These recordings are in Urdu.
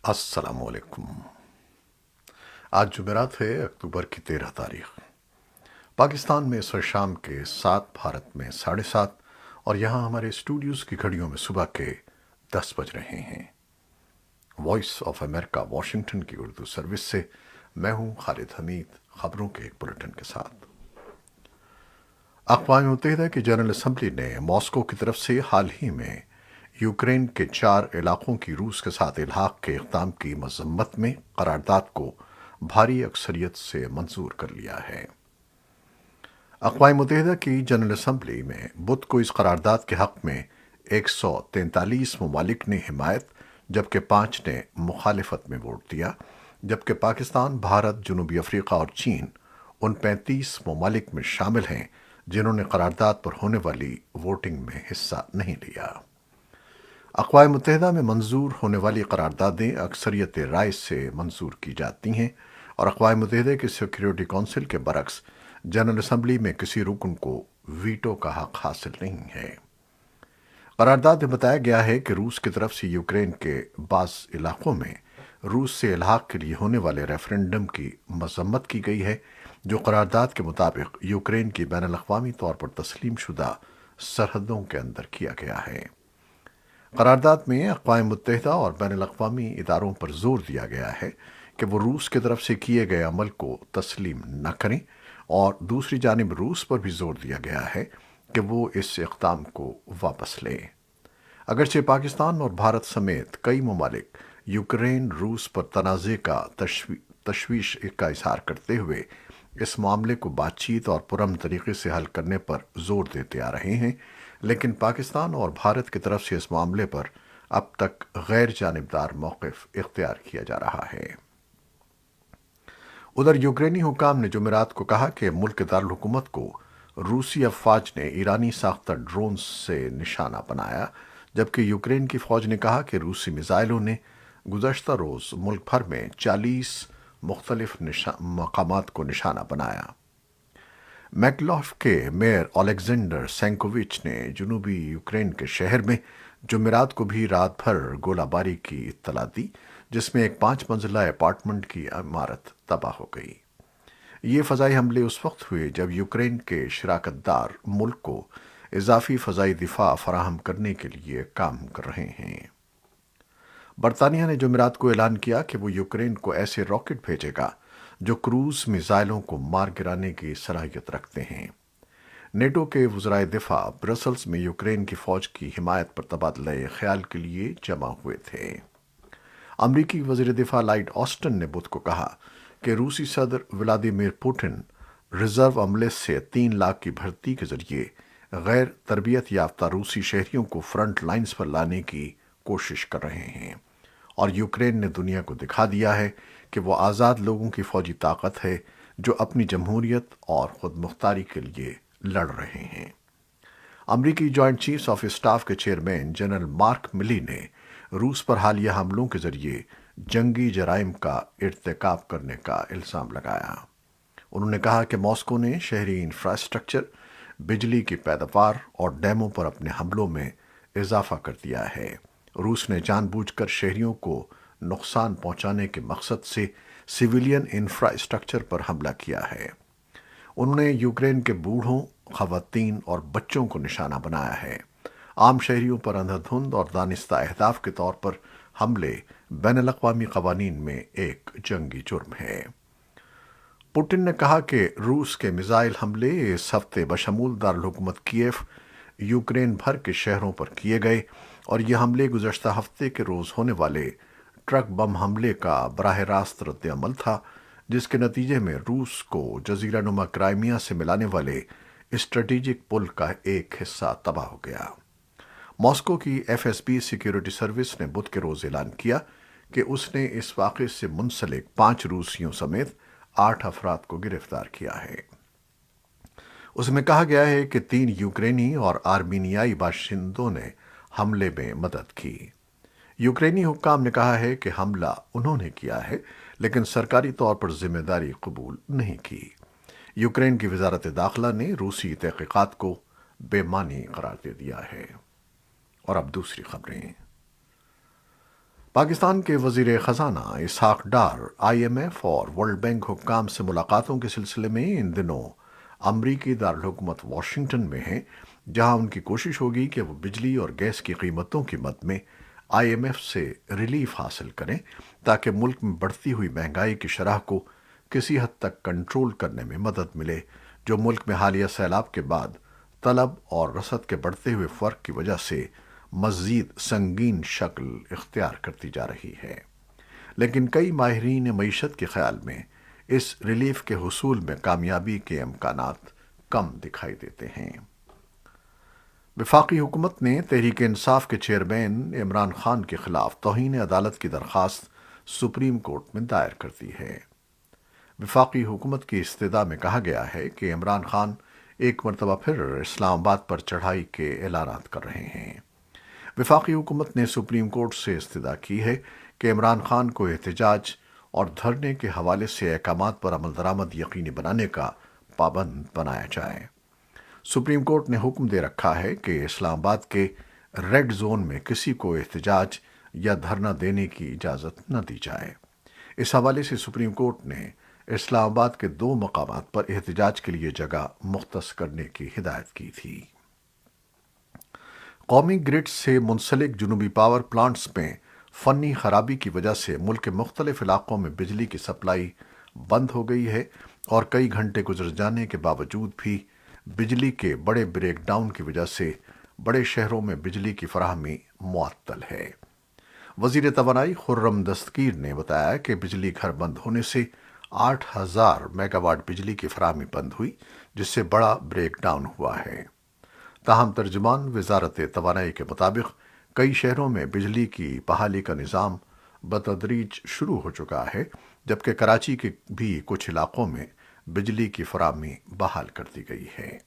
السلام علیکم۔ آج جمعرات ہے، اکتوبر کی 13 تاریخ۔ پاکستان میں اس وقت شام کے 7، بھارت میں 7:30، اور یہاں ہمارے اسٹوڈیوز کی گھڑیوں میں صبح کے 10 بج رہے ہیں۔ وائس آف امریکہ واشنگٹن کی اردو سروس سے میں ہوں خالد حمید، خبروں کے ایک بلٹن کے ساتھ۔ اقوام متحدہ کی جنرل اسمبلی نے ماسکو کی طرف سے حال ہی میں یوکرین کے 4 علاقوں کی روس کے ساتھ الحاق کے اقدام کی مذمت میں قرارداد کو بھاری اکثریت سے منظور کر لیا ہے۔ اقوام متحدہ کی جنرل اسمبلی میں بدھ کو اس قرارداد کے حق میں 143 ممالک نے حمایت جبکہ 5 نے مخالفت میں ووٹ دیا، جبکہ پاکستان، بھارت، جنوبی افریقہ اور چین ان 35 ممالک میں شامل ہیں جنہوں نے قرارداد پر ہونے والی ووٹنگ میں حصہ نہیں لیا۔ اقوام متحدہ میں منظور ہونے والی قراردادیں اکثریت رائے سے منظور کی جاتی ہیں، اور اقوام متحدہ کی سیکیورٹی کونسل کے برعکس جنرل اسمبلی میں کسی رکن کو ویٹو کا حق حاصل نہیں ہے۔ قرارداد میں بتایا گیا ہے کہ روس کی طرف سے یوکرین کے بعض علاقوں میں روس سے الحاق کے لیے ہونے والے ریفرنڈم کی مذمت کی گئی ہے، جو قرارداد کے مطابق یوکرین کی بین الاقوامی طور پر تسلیم شدہ سرحدوں کے اندر کیا گیا ہے۔ قرارداد میں اقوام متحدہ اور بین الاقوامی اداروں پر زور دیا گیا ہے کہ وہ روس کی طرف سے کیے گئے عمل کو تسلیم نہ کریں، اور دوسری جانب روس پر بھی زور دیا گیا ہے کہ وہ اس اقدام کو واپس لے۔ اگرچہ پاکستان اور بھارت سمیت کئی ممالک یوکرین روس پر تنازع کا تشویش کا اظہار کرتے ہوئے اس معاملے کو بات چیت اور پرامن طریقے سے حل کرنے پر زور دیتے آ رہے ہیں، لیکن پاکستان اور بھارت کی طرف سے اس معاملے پر اب تک غیر جانبدار موقف اختیار کیا جا رہا ہے۔ ادھر یوکرینی حکام نے جمعرات کو کہا کہ ملک کے دارالحکومت کو روسی افواج نے ایرانی ساختہ ڈرونز سے نشانہ بنایا، جبکہ یوکرین کی فوج نے کہا کہ روسی میزائلوں نے گزشتہ روز ملک بھر میں 40 مختلف مقامات کو نشانہ بنایا۔ میکلوف کے میئر الیگزینڈر سینکووچ نے جنوبی یوکرین کے شہر میں جمعرات کو بھی رات بھر گولہ باری کی اطلاع دی، جس میں ایک 5 منزلہ اپارٹمنٹ کی عمارت تباہ ہو گئی۔ یہ فضائی حملے اس وقت ہوئے جب یوکرین کے شراکت دار ملک کو اضافی فضائی دفاع فراہم کرنے کے لیے کام کر رہے ہیں۔ برطانیہ نے جمعرات کو اعلان کیا کہ وہ یوکرین کو ایسے راکٹ بھیجے گا جو کروز میزائلوں کو مار گرانے کی صلاحیت رکھتے ہیں۔ نیٹو کے وزرائے دفاع برسلز میں یوکرین کی فوج کی حمایت پر تبادلہ خیال کے لیے جمع ہوئے تھے۔ امریکی وزیر دفاع لائیڈ آسٹن نے بدھ کو کہا کہ روسی صدر ولادیمیر پوٹن ریزرو عملے سے 3 لاکھ کی بھرتی کے ذریعے غیر تربیت یافتہ روسی شہریوں کو فرنٹ لائنز پر لانے کی کوشش کر رہے ہیں، اور یوکرین نے دنیا کو دکھا دیا ہے کہ وہ آزاد لوگوں کی فوجی طاقت ہے جو اپنی جمہوریت اور خود مختاری کے لیے لڑ رہے ہیں۔ امریکی جوائنٹ چیفز آف اسٹاف کے چیئرمین جنرل مارک ملی نے روس پر حالیہ حملوں کے ذریعے جنگی جرائم کا ارتکاب کرنے کا الزام لگایا۔ انہوں نے کہا کہ ماسکو نے شہری انفراسٹرکچر، بجلی کی پیداوار اور ڈیموں پر اپنے حملوں میں اضافہ کر دیا ہے۔ روس نے جان بوجھ کر شہریوں کو نقصان پہنچانے کے مقصد سے سویلین انفراسٹرکچر پر حملہ کیا ہے۔ انہوں نے یوکرین کے بوڑھوں، خواتین اور بچوں کو نشانہ بنایا ہے۔ عام شہریوں پر اندھا دھند اور دانستہ اہداف کے طور پر حملے بین الاقوامی قوانین میں ایک جنگی جرم ہے۔ پوٹن نے کہا کہ روس کے میزائل حملے اس ہفتے بشمول دارالحکومت کیف، یوکرین بھر کے شہروں پر کیے گئے، اور یہ حملے گزشتہ ہفتے کے روز ہونے والے ٹرک بم حملے کا براہ راست رد عمل تھا، جس کے نتیجے میں روس کو جزیرہ نما کرائمیا سے ملانے والے اسٹریٹجک پل کا ایک حصہ تباہ ہو گیا۔ ماسکو کی F S B security service نے بدھ کے روز اعلان کیا کہ اس نے اس واقعے سے منسلک 5 روسیوں سمیت 8 افراد کو گرفتار کیا ہے۔ اس میں کہا گیا ہے کہ 3 یوکرینی اور آرمینیائی باشندوں نے حملے میں مدد کی۔ یوکرینی حکام نے کہا ہے کہ حملہ انہوں نے کیا ہے، لیکن سرکاری طور پر ذمہ داری قبول نہیں کی۔ یوکرین کی وزارت داخلہ نے روسی تحقیقات کو بے معنی قرار دے دیا ہے۔ اور اب دوسری خبریں۔ پاکستان کے وزیر خزانہ Ishaq Dar I am F اور ورلڈ بینک حکام سے ملاقاتوں کے سلسلے میں ان دنوں امریکی دارالحکومت واشنگٹن میں ہیں، جہاں ان کی کوشش ہوگی کہ وہ بجلی اور گیس کی قیمتوں کی مد میں آئی ایم ایف سے ریلیف حاصل کریں تاکہ ملک میں بڑھتی ہوئی مہنگائی کی شرح کو کسی حد تک کنٹرول کرنے میں مدد ملے، جو ملک میں حالیہ سیلاب کے بعد طلب اور رسد کے بڑھتے ہوئے فرق کی وجہ سے مزید سنگین شکل اختیار کرتی جا رہی ہے۔ لیکن کئی ماہرین معیشت کے خیال میں اس ریلیف کے حصول میں کامیابی کے امکانات کم دکھائی دیتے ہیں۔ وفاقی حکومت نے تحریک انصاف کے چیئرمین عمران خان کے خلاف توہین عدالت کی درخواست سپریم کورٹ میں دائر کر دی ہے۔ وفاقی حکومت کی استدعا میں کہا گیا ہے کہ عمران خان ایک مرتبہ پھر اسلام آباد پر چڑھائی کے اعلانات کر رہے ہیں۔ وفاقی حکومت نے سپریم کورٹ سے استدعا کی ہے کہ عمران خان کو احتجاج اور دھرنے کے حوالے سے احکامات پر عمل درآمد یقینی بنانے کا پابند بنایا جائے۔ سپریم کورٹ نے حکم دے رکھا ہے کہ اسلام آباد کے ریڈ زون میں کسی کو احتجاج یا دھرنا دینے کی اجازت نہ دی جائے۔ اس حوالے سے سپریم کورٹ نے اسلام آباد کے 2 مقامات پر احتجاج کے لیے جگہ مختص کرنے کی ہدایت کی تھی۔ قومی گرڈ سے منسلک جنوبی پاور پلانٹس میں فنی خرابی کی وجہ سے ملک کے مختلف علاقوں میں بجلی کی سپلائی بند ہو گئی ہے اور کئی گھنٹے گزر جانے کے باوجود بھی بجلی کے بڑے بریک ڈاؤن کی وجہ سے بڑے شہروں میں بجلی کی فراہمی معطل ہے۔ وزیر توانائی خرم دستگیر نے بتایا کہ بجلی گھر بند ہونے سے 8000 میگا واٹ بجلی کی فراہمی بند ہوئی، جس سے بڑا بریک ڈاؤن ہوا ہے۔ تاہم ترجمان وزارت توانائی کے مطابق کئی شہروں میں بجلی کی بحالی کا نظام بتدریج شروع ہو چکا ہے، جبکہ کراچی کے بھی کچھ علاقوں میں بجلی کی فراہمی بحال کر دی گئی ہے۔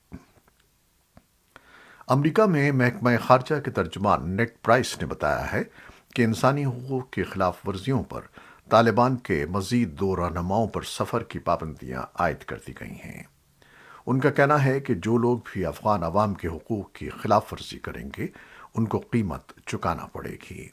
امریکہ میں محکمہ خارجہ کے ترجمان نیڈ پرائس نے بتایا ہے کہ انسانی حقوق کی خلاف ورزیوں پر طالبان کے مزید 2 رہنماؤں پر سفر کی پابندیاں عائد کر دی گئی ہیں۔ ان کا کہنا ہے کہ جو لوگ بھی افغان عوام کے حقوق کی خلاف ورزی کریں گے، ان کو قیمت چکانا پڑے گی۔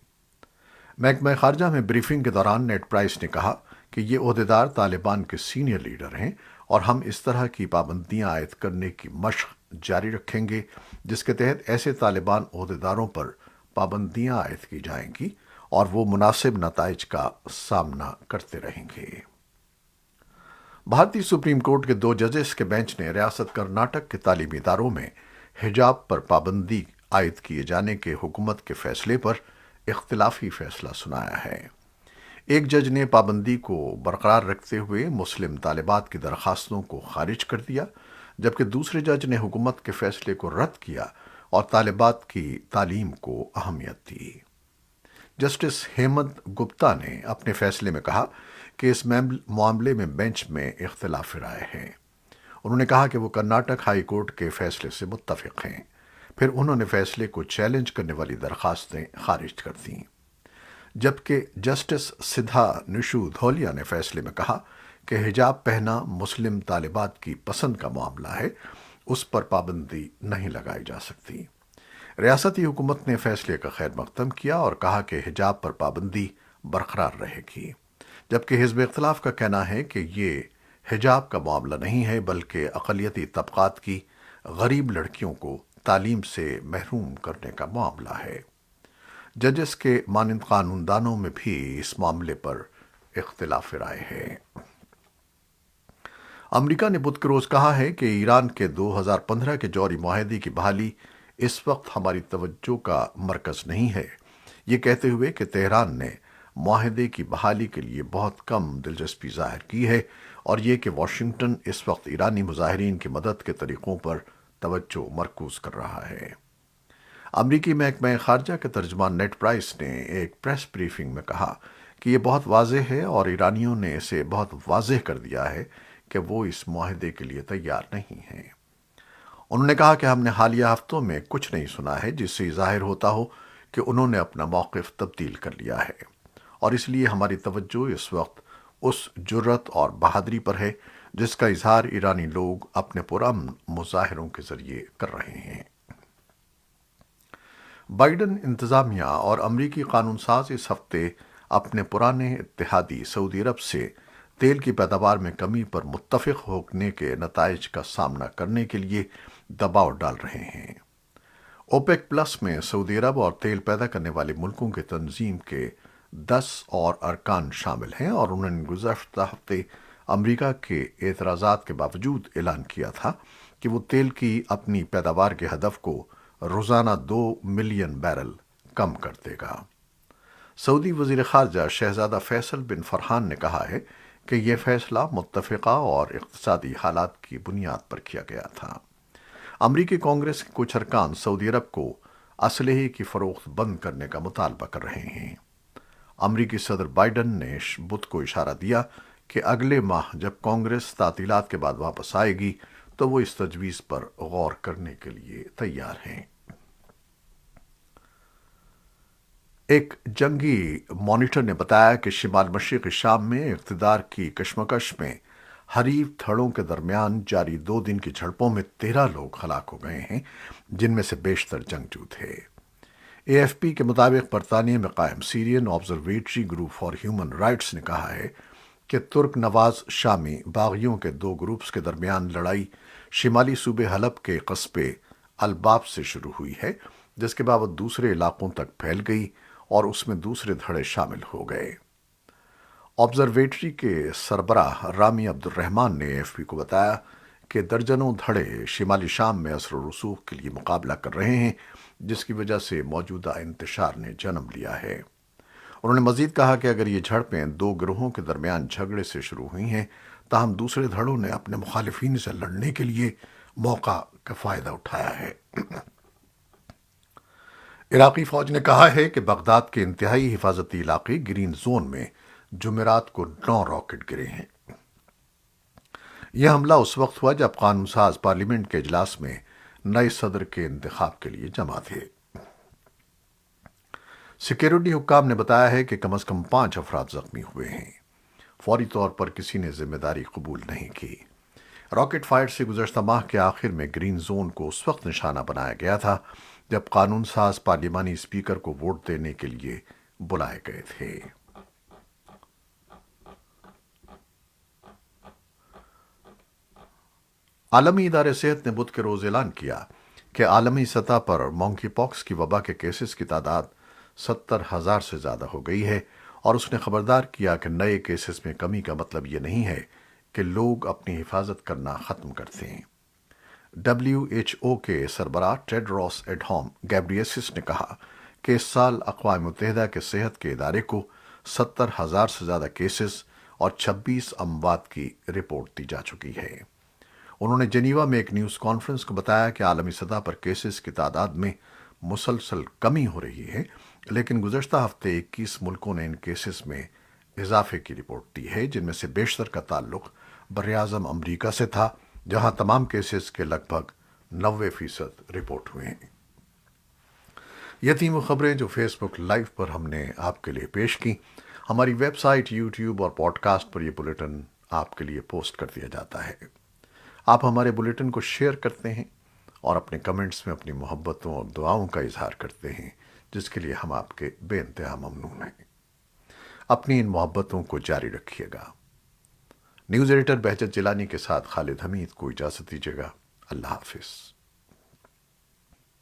محکمہ خارجہ میں بریفنگ کے دوران نیڈ پرائس نے کہا کہ یہ عہدیدار طالبان کے سینئر لیڈر ہیں اور ہم اس طرح کی پابندیاں عائد کرنے کی مشق جاری رکھیں گے جس کے تحت ایسے طالبان عہدیداروں پر پابندیاں عائد کی جائیں گی اور وہ مناسب نتائج کا سامنا کرتے رہیں گے۔ بھارتی سپریم کورٹ کے 2 ججز کے بینچ نے ریاست کرناٹک کے تعلیمی اداروں میں حجاب پر پابندی عائد کیے جانے کے حکومت کے فیصلے پر اختلافی فیصلہ سنایا ہے۔ ایک جج نے پابندی کو برقرار رکھتے ہوئے مسلم طالبات کی درخواستوں کو خارج کر دیا، جبکہ دوسرے جج نے حکومت کے فیصلے کو رد کیا اور طالبات کی تعلیم کو اہمیت دی۔ جسٹس ہیمنت گپتا نے اپنے فیصلے میں کہا کہ اس معاملے میں بینچ میں اختلاف رائے ہے۔ انہوں نے کہا کہ وہ کرناٹک ہائی کورٹ کے فیصلے سے متفق ہیں، پھر انہوں نے فیصلے کو چیلنج کرنے والی درخواستیں خارج کر دیں۔ جبکہ جسٹس سدھا نشو دھولیا نے فیصلے میں کہا کہ حجاب پہنا مسلم طالبات کی پسند کا معاملہ ہے، اس پر پابندی نہیں لگائی جا سکتی۔ ریاستی حکومت نے فیصلے کا خیر مقدم کیا اور کہا کہ حجاب پر پابندی برقرار رہے گی، جبکہ حزب اختلاف کا کہنا ہے کہ یہ حجاب کا معاملہ نہیں ہے بلکہ اقلیتی طبقات کی غریب لڑکیوں کو تعلیم سے محروم کرنے کا معاملہ ہے۔ ججز کے مانند قانون دانوں میں بھی اس معاملے پر اختلاف رائے ہے۔ امریکہ نے بدھ کے روز کہا ہے کہ ایران کے 2015 کے جوہری معاہدے کی بحالی اس وقت ہماری توجہ کا مرکز نہیں ہے، یہ کہتے ہوئے کہ تہران نے معاہدے کی بحالی کے لیے بہت کم دلچسپی ظاہر کی ہے اور یہ کہ واشنگٹن اس وقت ایرانی مظاہرین کی مدد کے طریقوں پر توجہ مرکوز کر رہا ہے۔ امریکی محکمہ خارجہ کے ترجمان نیڈ پرائس نے ایک پریس بریفنگ میں کہا کہ یہ بہت واضح ہے اور ایرانیوں نے اسے بہت واضح کر دیا ہے کہ وہ اس معاہدے کے لیے تیار نہیں ہیں۔ انہوں نے کہا کہ ہم نے حالیہ ہفتوں میں کچھ نہیں سنا ہے جس سے ظاہر ہوتا ہو کہ انہوں نے اپنا موقف تبدیل کر لیا ہے، اور اس لیے ہماری توجہ اس وقت اس جرات اور بہادری پر ہے جس کا اظہار ایرانی لوگ اپنے پرامن مظاہروں کے ذریعے کر رہے ہیں۔ بائیڈن انتظامیہ اور امریکی قانون ساز اس ہفتے اپنے پرانے اتحادی سعودی عرب سے تیل کی پیداوار میں کمی پر متفق ہونے کے نتائج کا سامنا کرنے کے لیے دباؤ ڈال رہے ہیں۔ اوپیک پلس میں سعودی عرب اور تیل پیدا کرنے والے ملکوں کے تنظیم کے 10 اور ارکان شامل ہیں، اور انہوں نے گزشتہ ہفتے امریکہ کے اعتراضات کے باوجود اعلان کیا تھا کہ وہ تیل کی اپنی پیداوار کے ہدف کو روزانہ 2 ملین بیرل کم کر دے گا۔ سعودی وزیر خارجہ شہزادہ فیصل بن فرحان نے کہا ہے کہ یہ فیصلہ متفقہ اور اقتصادی حالات کی بنیاد پر کیا گیا تھا۔ امریکی کانگریس کے کچھ ارکان سعودی عرب کو اسلحے کی فروخت بند کرنے کا مطالبہ کر رہے ہیں۔ امریکی صدر بائیڈن نے بدھ کو اشارہ دیا کہ اگلے ماہ جب کانگریس تعطیلات کے بعد واپس آئے گی تو وہ اس تجویز پر غور کرنے کے لیے تیار ہیں۔ ایک جنگی مانیٹر نے بتایا کہ شمال مشرقی شام میں اقتدار کی کشمکش میں حریف دھڑوں کے درمیان جاری 2 دن کی جھڑپوں میں 13 لوگ ہلاک ہو گئے ہیں، جن میں سے بیشتر جنگجو تھے۔ اے ایف پی کے مطابق برطانیہ میں قائم Syrian observatory group for human rights نے کہا ہے کہ ترک نواز شامی باغیوں کے 2 گروپس کے درمیان لڑائی شمالی صوبے حلب کے قصبے الباب سے شروع ہوئی ہے، جس کے بعد دوسرے علاقوں تک پھیل گئی اور اس میں دوسرے دھڑے شامل ہو گئے۔ آبزرویٹری کے سربراہ رامی عبد الرحمن نے اے ایف پی کو بتایا کہ درجنوں دھڑے شمالی شام میں اثر و رسوخ کے لیے مقابلہ کر رہے ہیں، جس کی وجہ سے موجودہ انتشار نے جنم لیا ہے۔ انہوں نے مزید کہا کہ اگر یہ جھڑپیں 2 گروہوں کے درمیان جھگڑے سے شروع ہوئی ہیں، تاہم دوسرے دھڑوں نے اپنے مخالفین سے لڑنے کے لیے موقع کا فائدہ اٹھایا ہے۔ عراقی فوج نے کہا ہے کہ بغداد کے انتہائی حفاظتی علاقے گرین زون میں جمعرات کو 9 راکٹ گرے ہیں۔ یہ حملہ اس وقت ہوا جب قانون ساز پارلیمنٹ کے اجلاس میں نئے صدر کے انتخاب کے لیے جمع تھے۔ سیکیورٹی حکام نے بتایا ہے کہ کم از کم 5 افراد زخمی ہوئے ہیں۔ فوری طور پر کسی نے ذمہ داری قبول نہیں کی۔ راکٹ فائر سے گزشتہ ماہ کے آخر میں گرین زون کو اس وقت نشانہ بنایا گیا تھا جب قانون ساز پارلیمانی اسپیکر کو ووٹ دینے کے لیے بلائے گئے تھے۔ عالمی ادارے صحت نے بدھ کے روز اعلان کیا کہ عالمی سطح پر مونکی پاکس کی وبا کے کیسز کی تعداد 70,000 سے زیادہ ہو گئی ہے، اور اس نے خبردار کیا کہ نئے کیسز میں کمی کا مطلب یہ نہیں ہے کہ لوگ اپنی حفاظت کرنا ختم کرتے ہیں۔ WHO کے سربراہ ٹیڈروس ایڈہام گیبریسس نے کہا کہ اس سال اقوام متحدہ کے صحت کے ادارے کو 70,000 سے زیادہ کیسز اور 26 اموات کی رپورٹ دی جا چکی ہے۔ انہوں نے جنیوا میں ایک نیوز کانفرنس کو بتایا کہ عالمی سطح پر کیسز کی تعداد میں مسلسل کمی ہو رہی ہے، لیکن گزشتہ ہفتے 21 ملکوں نے ان کیسز میں اضافے کی رپورٹ دی ہے، جن میں سے بیشتر کا تعلق براعظم امریکہ سے تھا، جہاں تمام کیسز کے لگ بھگ 90% رپورٹ ہوئے ہیں۔ یہ تھیں وہ خبریں جو فیس بک لائیو پر ہم نے آپ کے لیے پیش کی۔ ہماری ویب سائٹ، یوٹیوب اور پوڈ کاسٹ پر یہ بلیٹن آپ کے لیے پوسٹ کر دیا جاتا ہے۔ آپ ہمارے بلیٹن کو شیئر کرتے ہیں اور اپنے کمنٹس میں اپنی محبتوں اور دعاؤں کا اظہار کرتے ہیں، جس کے لیے ہم آپ کے بے انتہا ممنون ہیں۔ اپنی ان محبتوں کو جاری رکھیے گا۔ نیوز ایڈیٹر بہجت جیلانی کے ساتھ خالد حمید کو اجازت دیجیے گا۔ اللہ حافظ۔